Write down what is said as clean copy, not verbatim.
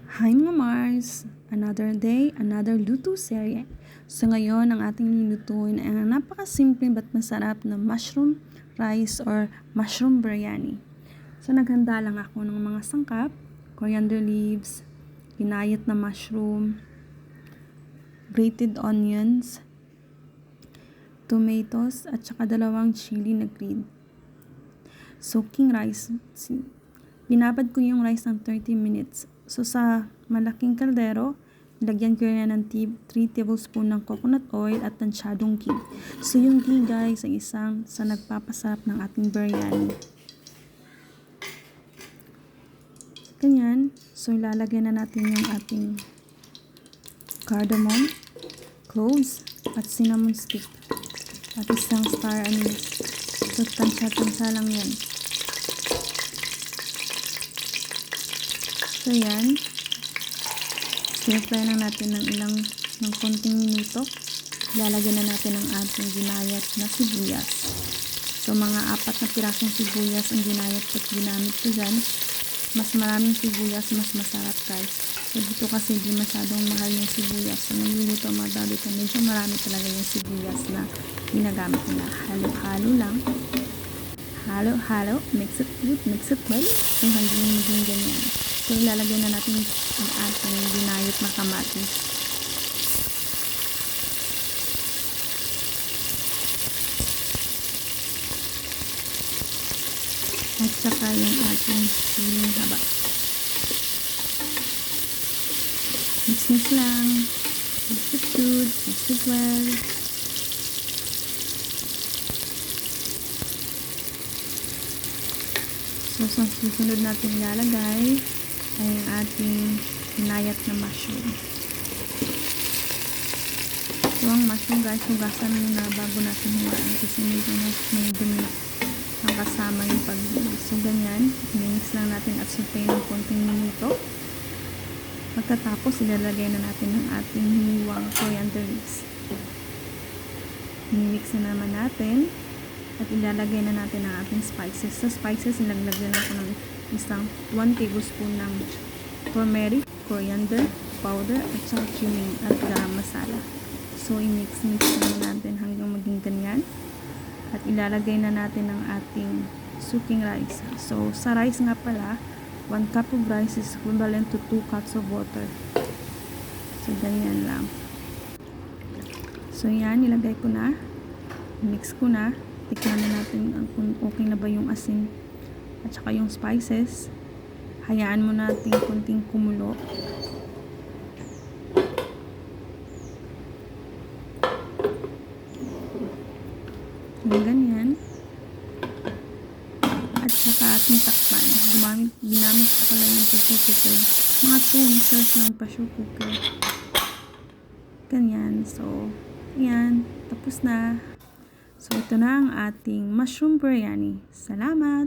Hi mga Mars! Another day, another luto serye. So ngayon, ang ating lulutuin ay ang napakasimple but masarap na mushroom rice or mushroom biryani. So naghanda lang ako ng mga sangkap, coriander leaves, ginayat na mushroom, grated onions, tomatoes, at saka 2 chili na green. Soaking rice. Binabad ko yung rice ng 30 minutes. So, sa malaking kaldero, lagyan ko yan ng 3 tablespoon ng coconut oil at tansyadong ghee. So, yung ghee guys ay isang sa nagpapasarap ng ating biryani. Ganyan. So, ilalagay na natin yung ating cardamom, cloves, at cinnamon stick. At isang star anise. So, tansya-tansya lang yan. So, yan. Stir-fry lang natin ng konting minuto. Ilalagyan na natin ang ating ginayat na sibuyas. So, mga 4 na pirasong sibuyas ang ginayat at ginamit ko dyan. Mas maraming sibuyas, mas masarap guys. So, dito kasi di masyadong mahal yung sibuyas. So, nagluluto ang mga babito. Medyo marami talaga yung sibuyas na ginagamit nila. Halo-halo lang. Halo-halo. Mix it good. Mix it well. So, hanggang maging ganyan. So, ilalagay na natin ang ating ginayat na kamatis. At saka yung ating siling haba. Mix lang. Mix it good. Mix it well. So, sa susunod natin ilalagay ay ang ating ginayat na mushroom. So, ang mushroom guys, hugasan muna bago natin huwaan kasi medyo may dumi ang kasama yung pag-hugas. So, ganyan. Mix lang natin at sautein ng konting minuto. Pagkatapos, ilalagay na natin ang ating hiniwang coriander leaves. Mix na naman natin at ilalagay na natin ang ating spices. Sa spices, ilagay lang ko ng isang 1 tablespoon ng turmeric, coriander powder, at saka cumin at garam masala. So, i-mix na natin hanggang maging ganyan. At ilalagay na natin ang ating soaking rice. So, sa rice nga pala, 1 cup of rice is equivalent to 2 cups of water. So, ganyan lang. So, yan. Ilagay ko na. Mix ko na. Tikman na natin kung okay na ba yung asin at saka yung spices. Hayaan mo natin konting kumulo. Ganyan. At saka ating takpan. Ginamit ko pala yung pressure cooker. Mga 2 liters ng pressure cooker. Ganyan. So, yan. Tapos na. So, ito na ang ating mushroom biryani. Salamat!